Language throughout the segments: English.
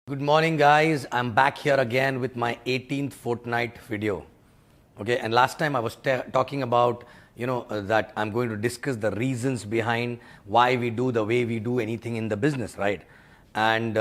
Good morning, guys. I'm back here again with my 18th Fortnight video. Okay, and last time I was talking about, that I'm going to discuss the reasons behind why we do the way we do anything in the business, right? And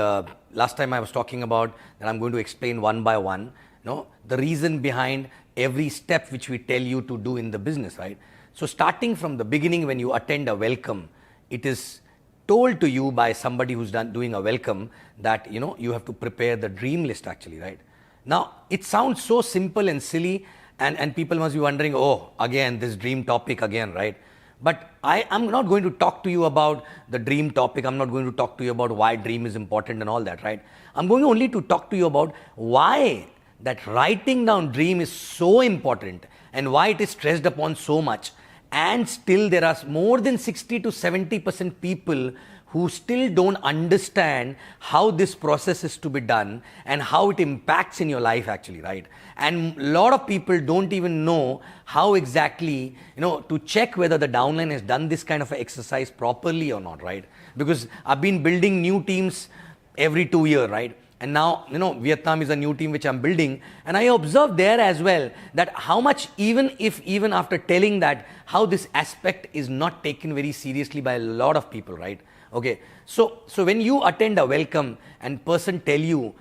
last time I was talking about that I'm going to explain one by one, the reason behind every step which we tell you to do in the business, right? So starting from the beginning, when you attend a welcome, it is told to you by somebody who's doing a welcome that you have to prepare the dream list actually, right? Now it sounds so simple and silly, and people must be wondering, oh, again this dream topic again, right? But I'm not going to talk to you about the dream topic. I'm not going to talk to you about why dream is important and all that, right? I'm going only to talk to you about why that writing down dream is so important and why it is stressed upon so much. And still there are more than 60 to 70% people who still don't understand how this process is to be done and how it impacts in your life actually, right? And a lot of people don't even know how exactly, to check whether the downline has done this kind of exercise properly or not, right? Because I've been building new teams every 2 years, right? And now, Vietnam is a new team which I'm building. And I observed there as well that how much, even after telling that, how this aspect is not taken very seriously by a lot of people, right? Okay. So when you attend a welcome and person tell you,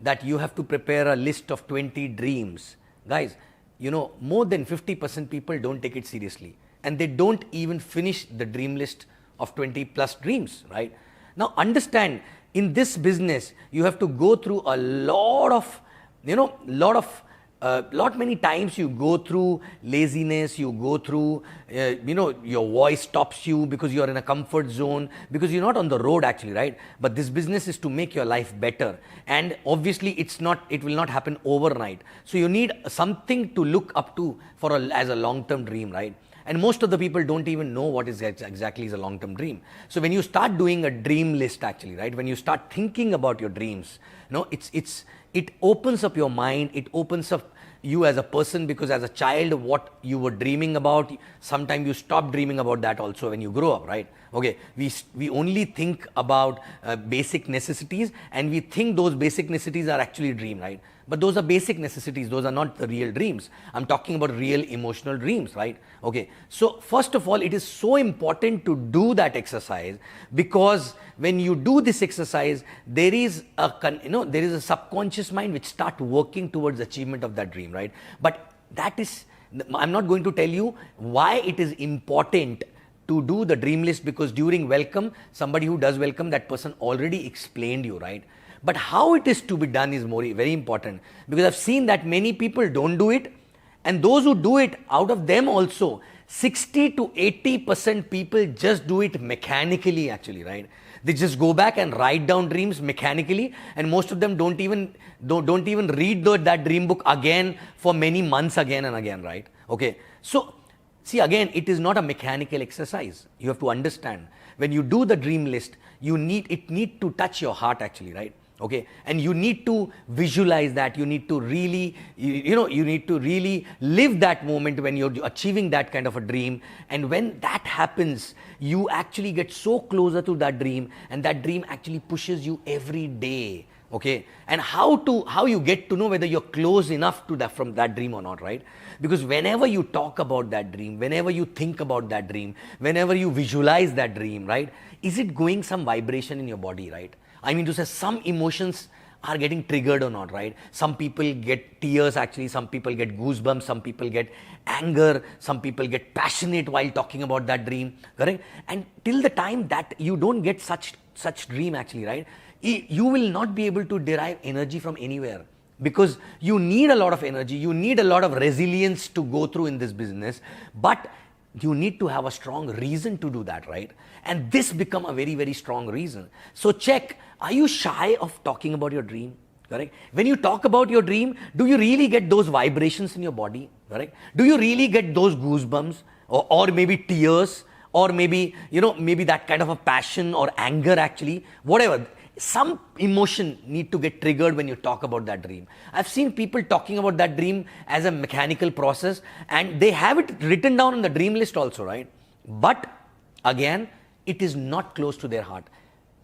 that you have to prepare a list of 20 dreams, guys, more than 50% people don't take it seriously. And they don't even finish the dream list of 20 plus dreams, right? Now understand, in this business, you have to go through a lot of, many times you go through laziness, you go through, your voice stops you because you're in a comfort zone, because you're not on the road actually, right? But this business is to make your life better. And obviously it will not happen overnight. So you need something to look up to as a long-term dream, right? And most of the people don't even know what is exactly is a long-term dream. So when you start doing a dream list actually, right? When you start thinking about your dreams, it opens up your mind, it opens up you as a person, because as a child, what you were dreaming about, sometimes you stop dreaming about that also when you grow up, right? Okay, we only think about basic necessities, and we think those basic necessities are actually dream, right? But those are basic necessities, those are not the real dreams. I'm talking about real emotional dreams, right? Okay, so first of all, it is so important to do that exercise, because when you do this exercise, there is a subconscious mind which start working towards achievement of that dream, right? But I'm not going to tell you why it is important to do the dream list, because during welcome, somebody who does welcome, that person already explained you, right? But how it is to be done is very important, because I've seen that many people don't do it, and those who do it, out of them also, 60 to 80% people just do it mechanically actually, right? They just go back and write down dreams mechanically, and most of them don't even read that dream book again for many months again and again, right? Okay, so see, again, it is not a mechanical exercise. You have to understand, when you do the dream list, it need to touch your heart actually, right? Okay, and you need to visualize that. You need to really, you need to really live that moment when you're achieving that kind of a dream. And when that happens, you actually get so closer to that dream, and that dream actually pushes you every day. Okay, and how you get to know whether you're close enough to from that dream or not, right? Because whenever you talk about that dream, whenever you think about that dream, whenever you visualize that dream, right, is it going some vibration in your body, right? I mean to say, some emotions are getting triggered or not, right? Some people get tears actually, some people get goosebumps, some people get anger, some people get passionate while talking about that dream, correct? And till the time that you don't get such dream actually, right, you will not be able to derive energy from anywhere, because you need a lot of energy, you need a lot of resilience to go through in this business, but you need to have a strong reason to do that, right? And this become a very, very strong reason. So check, are you shy of talking about your dream? Correct? When you talk about your dream, do you really get those vibrations in your body? Correct? Do you really get those goosebumps, or maybe tears, or maybe, maybe that kind of a passion or anger actually, whatever. Some emotion need to get triggered when you talk about that dream. I've seen people talking about that dream as a mechanical process, and they have it written down on the dream list also, right? But again, it is not close to their heart.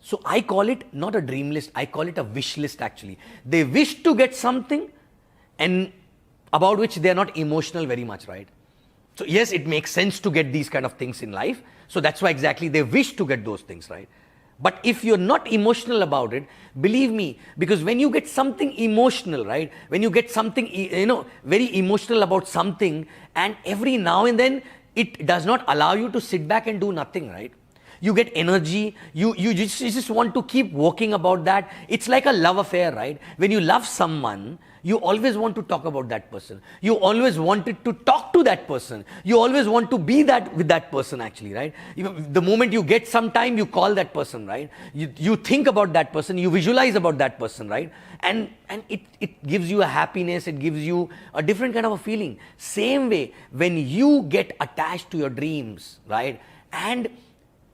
So I call it not a dream list, I call it a wish list actually. They wish to get something and about which they are not emotional very much, right? So yes, it makes sense to get these kind of things in life. So that's why exactly they wish to get those things, right? But if you're not emotional about it, believe me, because when you get something emotional, right? When you get something, very emotional about something, and every now and then it does not allow you to sit back and do nothing, right? You get energy, you just want to keep working about that. It's like a love affair, right? When you love someone, you always want to talk about that person. You always wanted to talk to that person. You always want to be that with that person actually, right? The moment you get some time, you call that person, right? You think about that person, you visualize about that person, right? And it gives you a happiness, it gives you a different kind of a feeling. Same way, when you get attached to your dreams, right? And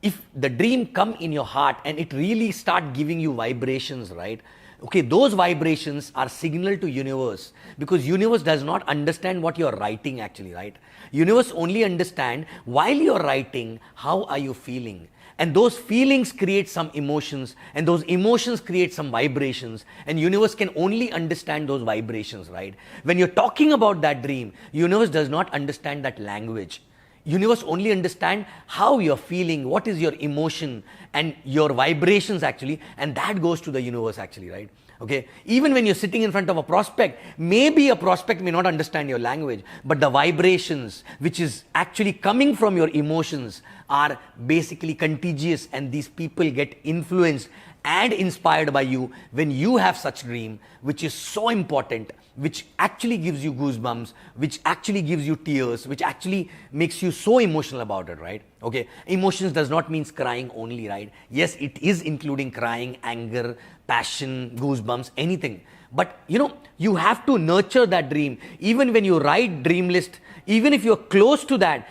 if the dream come in your heart and it really start giving you vibrations, right? Okay, those vibrations are signal to universe, because universe does not understand what you're writing actually, right? Universe only understand while you're writing, how are you feeling? And those feelings create some emotions, and those emotions create some vibrations, and universe can only understand those vibrations, right? When you're talking about that dream, universe does not understand that language. Universe only understand how you're feeling, what is your emotion and your vibrations actually, and that goes to the universe actually, right? Okay, even when you're sitting in front of a prospect, maybe a prospect may not understand your language, but the vibrations which is actually coming from your emotions are basically contagious, and these people get influenced and inspired by you when you have such dream, which is so important, which actually gives you goosebumps, which actually gives you tears, which actually makes you so emotional about it, right? Okay, emotions does not mean crying only, right? Yes, it is including crying, anger, passion, goosebumps, anything. But you have to nurture that dream. Even when you write dream list, even if you're close to that,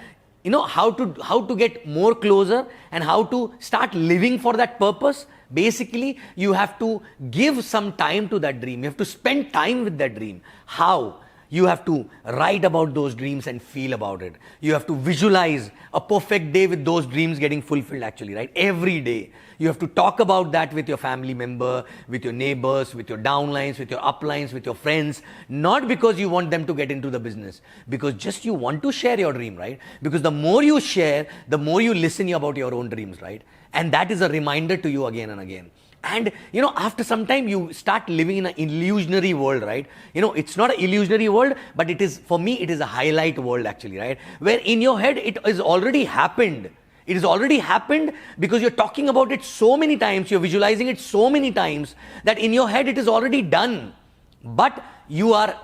how to get more closer and how to start living for that purpose. Basically, you have to give some time to that dream. You have to spend time with that dream. How? You have to write about those dreams and feel about it. You have to visualize a perfect day with those dreams getting fulfilled actually, right? Every day. You have to talk about that with your family member, with your neighbors, with your downlines, with your uplines, with your friends. Not because you want them to get into the business, because just you want to share your dream, right? Because the more you share, the more you listen about your own dreams, right? And that is a reminder to you again and again. And after some time you start living in an illusionary world, right? It's not an illusionary world, but it is, for me, it is a highlight world actually, right? Where in your head it is already happened. It has already happened because you're talking about it so many times, you're visualizing it so many times that in your head it is already done. But you are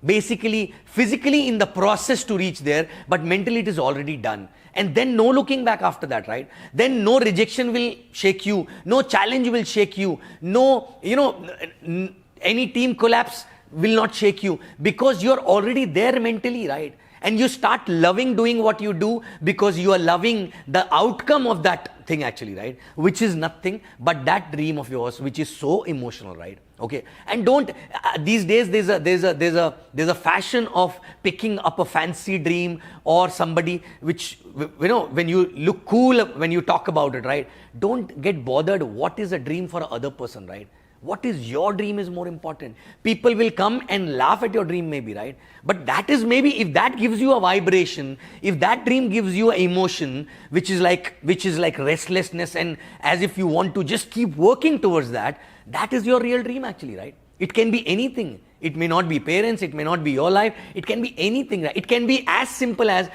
basically physically in the process to reach there, but mentally it is already done. And then no looking back after that, right? Then no rejection will shake you, no challenge will shake you, no, any team collapse will not shake you, because you're already there mentally, right? And you start loving doing what you do because you are loving the outcome of that thing actually, right? Which is nothing but that dream of yours, which is so emotional, right? Okay, and don't these days there's a fashion of picking up a fancy dream or somebody which when you look cool when you talk about it, right? Don't get bothered what is a dream for another person, right? What is your dream is more important. People will come and laugh at your dream maybe, right? But that is maybe, if that gives you a vibration, if that dream gives you an emotion, which is like restlessness, and as if you want to just keep working towards that, that is your real dream actually, right? It can be anything. It may not be parents, it may not be your life, it can be anything, right? It can be as simple as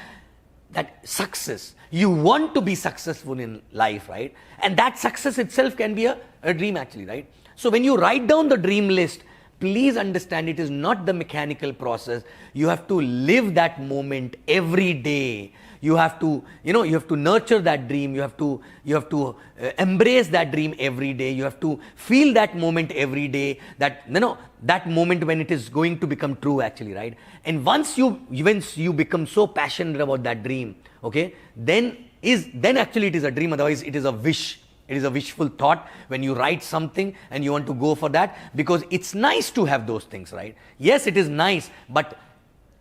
that success. You want to be successful in life, right? And that success itself can be a dream actually, right? So when you write down the dream list, please understand it is not the mechanical process. You have to live that moment every day. You have to, you have to nurture that dream. You have to embrace that dream every day. You have to feel that moment every day. That that moment when it is going to become true actually, right? And once you become so passionate about that dream, okay, then actually it is a dream. Otherwise, it is a wish. It is a wishful thought when you write something and you want to go for that, because it's nice to have those things, right? Yes, it is nice, but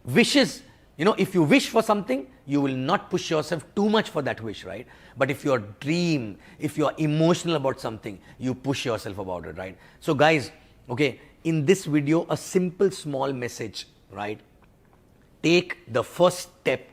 wishes if you wish for something, you will not push yourself too much for that wish, right? But if you're emotional about something, you push yourself about it, right? So guys, okay, in this video, a simple small message, right? Take the first step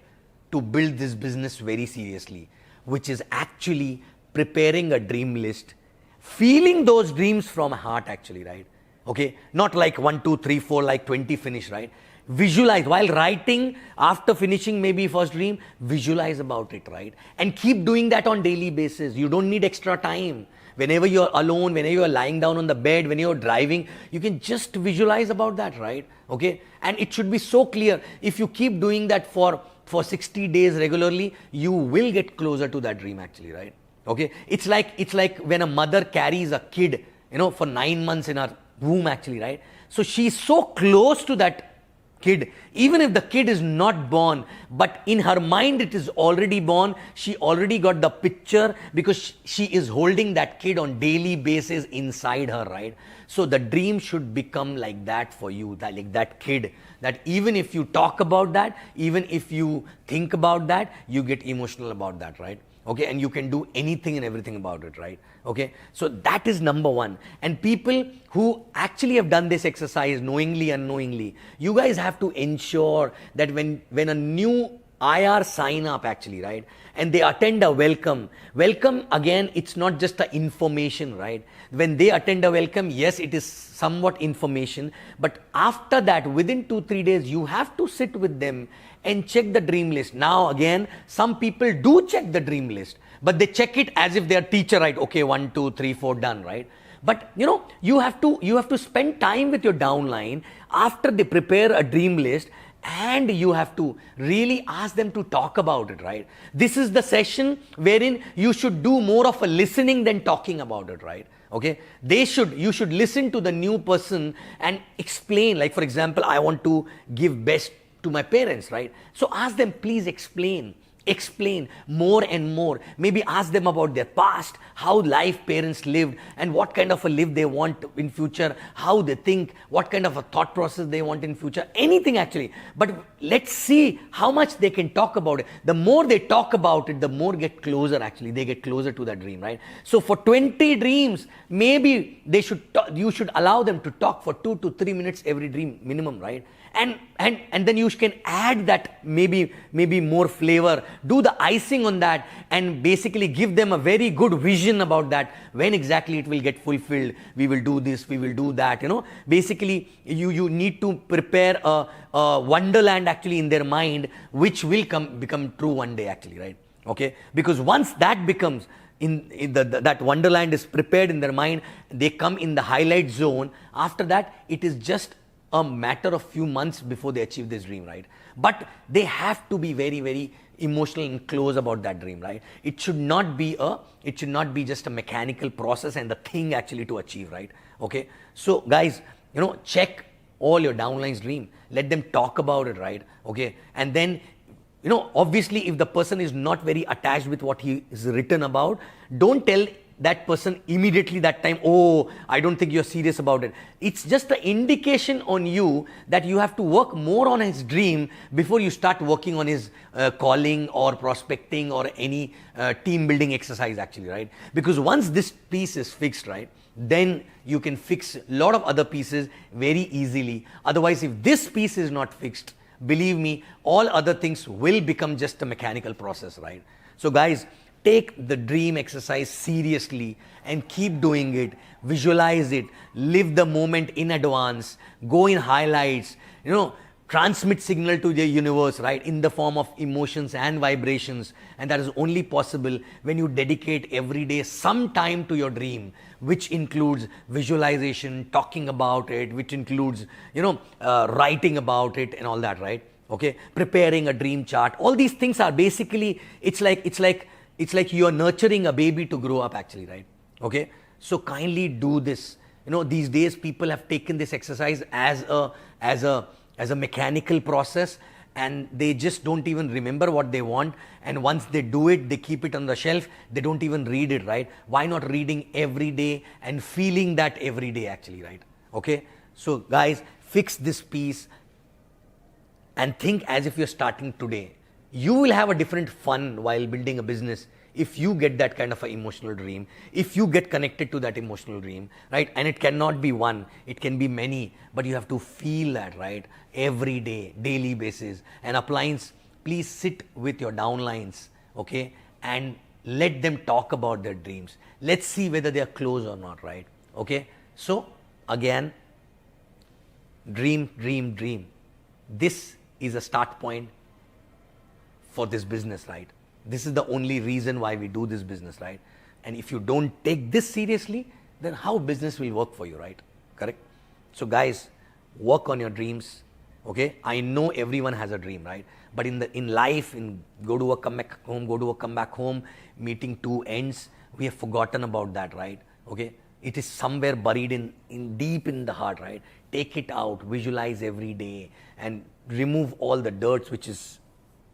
to build this business very seriously, which is actually preparing a dream list, feeling those dreams from heart actually, right? Okay, not like 1, 2, 3, 4, like 20 finish, right? Visualize while writing, after finishing maybe first dream, visualize about it, right? And keep doing that on daily basis. You don't need extra time. Whenever you're alone, whenever you're lying down on the bed, when you're driving, you can just visualize about that, right? Okay, and it should be so clear. If you keep doing that for 60 days regularly, you will get closer to that dream actually, right? Okay, it's like when a mother carries a kid, for 9 months in her womb actually, right? So she's so close to that kid, even if the kid is not born, but in her mind it is already born. She already got the picture because she is holding that kid on daily basis inside her, right? So the dream should become like that for you, like that kid, that even if you talk about that, even if you think about that, you get emotional about that, right? Okay, and you can do anything and everything about it, right? Okay, so that is number one. And people who actually have done this exercise knowingly, unknowingly, you guys have to ensure that when a new IR sign up actually, right, and they attend a welcome again, it's not just the information, right? When they attend a welcome, yes, it is somewhat information, but after that, within 2-3 days, you have to sit with them and check the dream list. Now again, some people do check the dream list, but they check it as if they are teacher, right? Okay, 1, 2, 3, 4, done, right? But you have to spend time with your downline after they prepare a dream list, and you have to really ask them to talk about it, right? This is the session wherein you should do more of a listening than talking about it, right? Okay, you should listen to the new person and explain, like for example, I want to give best to my parents, right? So ask them, please explain more and more. Maybe ask them about their past, how life parents lived, and what kind of a live they want in future, how they think, what kind of a thought process they want in future, anything actually. But let's see how much they can talk about it. The more they talk about it, the more they get closer to that dream, right? So for 20 dreams, maybe you should allow them to talk for 2 to 3 minutes every dream minimum, right? And then you can add that maybe more flavor, do the icing on that, and basically give them a very good vision about that, when exactly it will get fulfilled. We will do this, we will do that, basically you need to prepare a wonderland actually in their mind, which will become true one day actually, right? Okay, because once that becomes that wonderland is prepared in their mind, they come in the highlight zone. After that, it is just a matter of few months before they achieve this dream, right? But they have to be very, very emotional and close about that dream, right? It should not be just a mechanical process and the thing actually to achieve, right? Okay, so guys, check all your downline's dream, let them talk about it, right? Okay, and then obviously if the person is not very attached with what he is written about, don't tell that person immediately that time, oh, I don't think you're serious about it. It's just an indication on you that you have to work more on his dream before you start working on his calling or prospecting or any team building exercise actually, right? Because once this piece is fixed, right, then you can fix a lot of other pieces very easily. Otherwise, if this piece is not fixed, believe me, all other things will become just a mechanical process, right? So guys, take the dream exercise seriously and keep doing it. Visualize it, live the moment in advance, go in highlights, transmit signal to the universe, right, in the form of emotions and vibrations. And that is only possible when you dedicate every day some time to your dream, which includes visualization, talking about it, which includes, writing about it and all that, right? Okay, preparing a dream chart. All these things are basically, it's like you're nurturing a baby to grow up actually, right? Okay, so kindly do this. These days people have taken this exercise as a mechanical process, and they just don't even remember what they want. And once they do it, they keep it on the shelf. They don't even read it, right? Why not reading every day and feeling that every day actually, right? Okay, so guys, fix this piece. and think as if you're starting today. You will have a different fun while building a business if you get that kind of an emotional dream, if you get connected to that emotional dream, right? And it cannot be one, it can be many, but you have to feel that, right? Every day, daily basis. And appliance, please sit with your downlines, okay? And let them talk about their dreams. Let's see whether they are close or not, right? Okay? So, again, dream, dream, dream. This is a start point for this business, right? This is the only reason why we do this business, right? And if you don't take this seriously, then how business will work for you, right? Correct? So guys, work on your dreams, okay? I know everyone has a dream, right? But in life, in go to work, come back home, go to work, come back home, meeting two ends, we have forgotten about that, right? Okay? It is somewhere buried in deep in the heart, right? Take it out, visualize every day, and remove all the dirt which is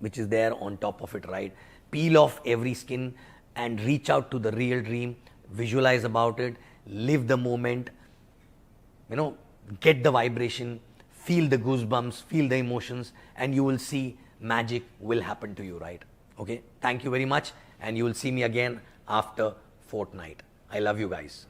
there on top of it, right? Peel off every skin and reach out to the real dream, visualize about it, live the moment, get the vibration, feel the goosebumps, feel the emotions, and you will see magic will happen to you, right? Okay, thank you very much, and you will see me again after Fortnight. I love you guys.